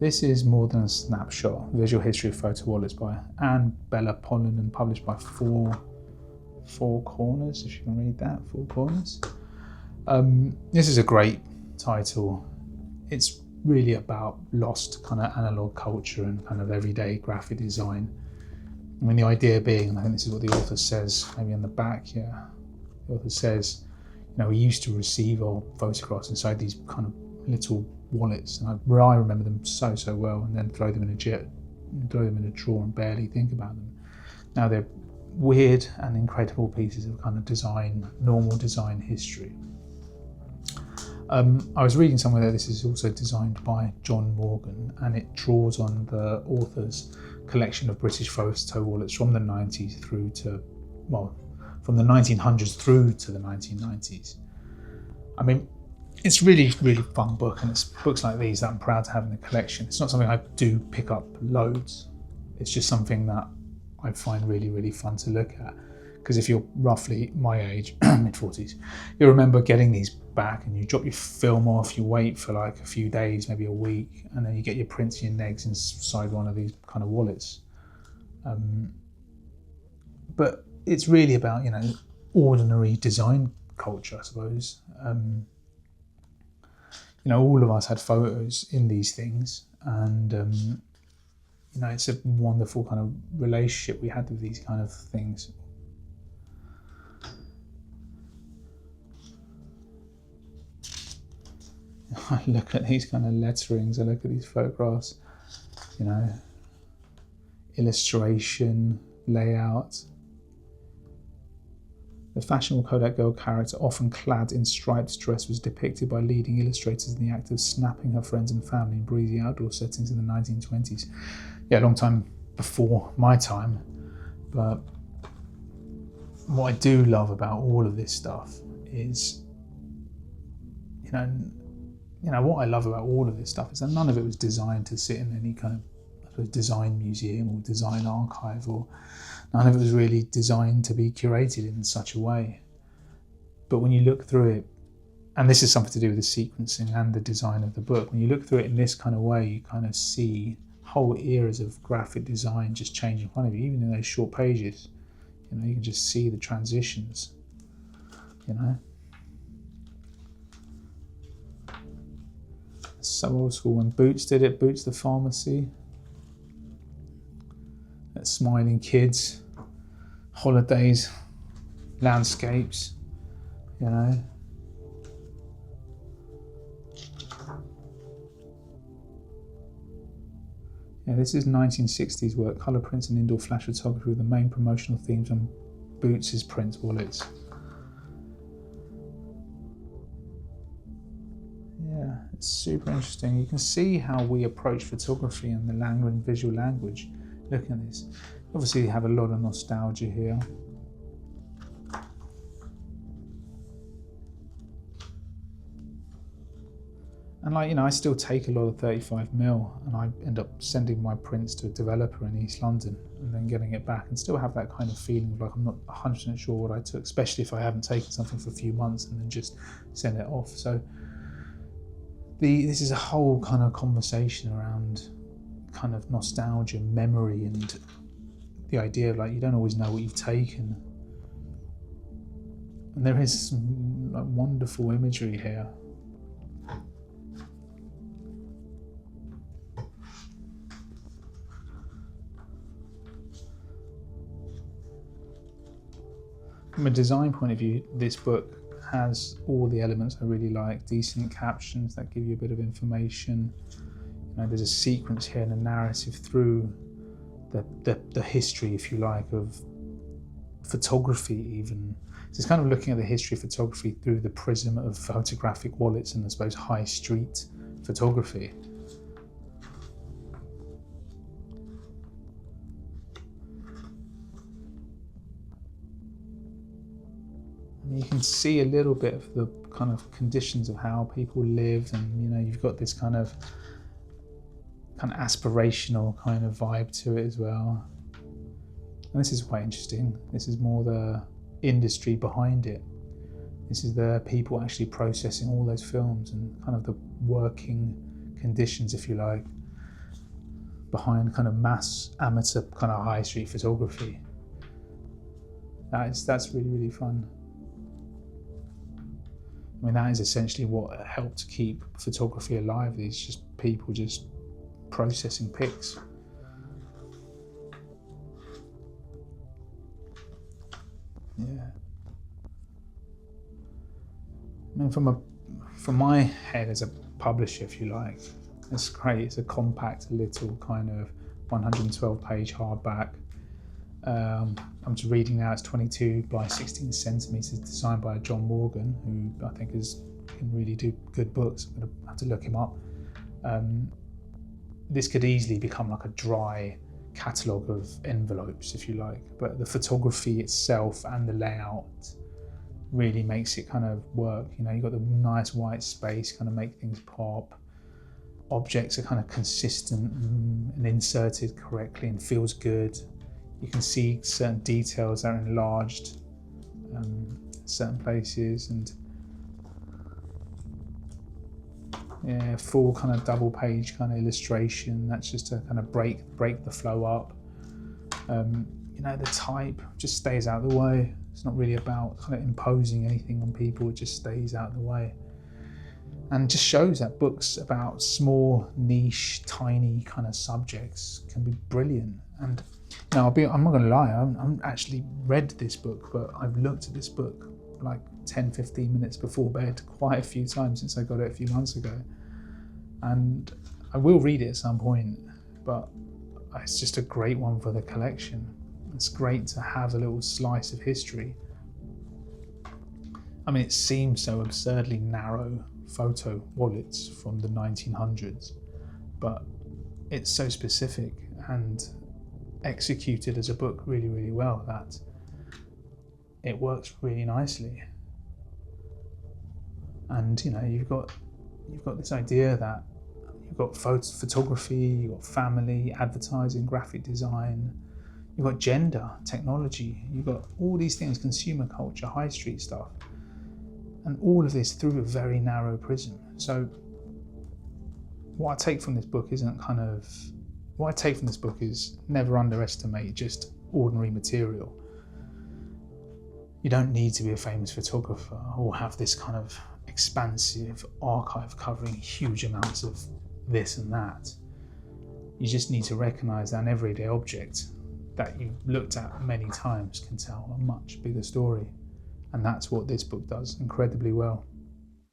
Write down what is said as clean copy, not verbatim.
This is More Than a Snapshot, Visual History of Photo Wallets by Annebella, Pollen, and published by Four Corners, if you can read that, Four Corners. This is a great title. It's really about lost kind of analog culture and kind of everyday graphic design. I mean, the idea being, and I think this is what the author says, maybe on the back here, the author says, we used to receive our photographs inside these kind of little wallets, and I remember them so well, and then throw them in a drawer and barely think about them. Now they're weird and incredible pieces of kind of design, normal design history. I was reading somewhere that this is also designed by John Morgan, and it draws on the author's collection of British photo wallets from the 90s through to, from the 1900s through to the 1990s. I mean, it's really fun book, and it's books like these that I'm proud to have in the collection. It's not something I do pick up loads. It's just something that I find really fun to look at. Because if you're roughly my age, mid-40s, you'll remember getting these back and you drop your film off, you wait for like a few days, maybe a week, and then you get your prints and your negs inside one of these kind of wallets. But it's really about, ordinary design culture, I suppose. All of us had photos in these things, and it's a wonderful kind of relationship we had with these kind of things. I look at these kind of letterings, I look at these photographs, illustration, layout. The fashionable Kodak girl character, often clad in striped dress, was depicted by leading illustrators in the act of snapping her friends and family in breezy outdoor settings in the 1920s. Yeah, a long time before my time. But what I do love about all of this stuff is, what I love about all of this stuff is that none of it was designed to sit in any kind of design museum or design archive, or none of it was really designed to be curated in such a way. But when you look through it, and this is something to do with the sequencing and the design of the book, when you look through it in this kind of way, you kind of see whole eras of graphic design just change in front of you, even in those short pages. You can just see the transitions, So old school. When Boots did it, Boots the Pharmacy, smiling kids, holidays, landscapes, Yeah, this is 1960s work, colour prints and indoor flash photography with the main promotional themes on Boots' print wallets. Yeah, it's super interesting. You can see how we approach photography and the language and visual language. Looking at this, obviously you have a lot of nostalgia here. And I still take a lot of 35mm, and I end up sending my prints to a developer in East London and then getting it back, and still have that kind of feeling of like I'm not 100% sure what I took, especially if I haven't taken something for a few months and then just send it off. So this is a whole kind of conversation around kind of nostalgia, memory, and the idea of like you don't always know what you've taken. And there is some wonderful imagery here. From a design point of view, this book has all the elements I really like. Decent captions that give you a bit of information. There's a sequence here and a narrative through the history, if you like, of photography even. So it's kind of looking at the history of photography through the prism of photographic wallets and I suppose high street photography. You can see a little bit of the kind of conditions of how people lived, and you've got this kind of aspirational kind of vibe to it as well. And this is quite interesting. This is more the industry behind it. This is the people actually processing all those films and kind of the working conditions, if you like. behind kind of mass amateur kind of high street photography. That's really, really fun. I mean, that is essentially what helped keep photography alive. Is just people just processing pics. Yeah. I mean, from my head as a publisher, if you like, it's great. It's a compact little kind of 112-page hardback. I'm just reading now. It's 22 by 16 centimeters, designed by John Morgan, who I think can really do good books. I'm gonna have to look him up. This could easily become like a dry catalogue of envelopes, if you like, but the photography itself and the layout really makes it kind of work. You know, you've got the nice white space, kind of make things pop. Objects are kind of consistent and inserted correctly and feels good. You can see certain details that are enlarged certain places, and yeah, full kind of double page kind of illustration. That's just to kind of break the flow up. You know, the type just stays out of the way. It's not really about kind of imposing anything on people. It just stays out of the way, and just shows that books about small, niche, tiny kind of subjects can be brilliant. And now I'm not going to lie, I haven't actually read this book, but I've looked at this book like 10-15 minutes before bed quite a few times since I got it a few months ago, and I will read it at some point. But it's just a great one for the collection. It's great to have a little slice of history. I mean, it seems so absurdly narrow, photo wallets from the 1900s, but it's so specific and executed as a book really, really well that it works really nicely. And you know, you've got this idea that you've got photography, you've got family, advertising, graphic design, you've got gender, technology, you've got all these things, consumer culture, high street stuff, and all of this through a very narrow prism. So what I take from this book is never underestimate just ordinary material. You don't need to be a famous photographer or have this kind of expansive archive covering huge amounts of this and that. You just need to recognize that an everyday object that you've looked at many times can tell a much bigger story. And that's what this book does incredibly well.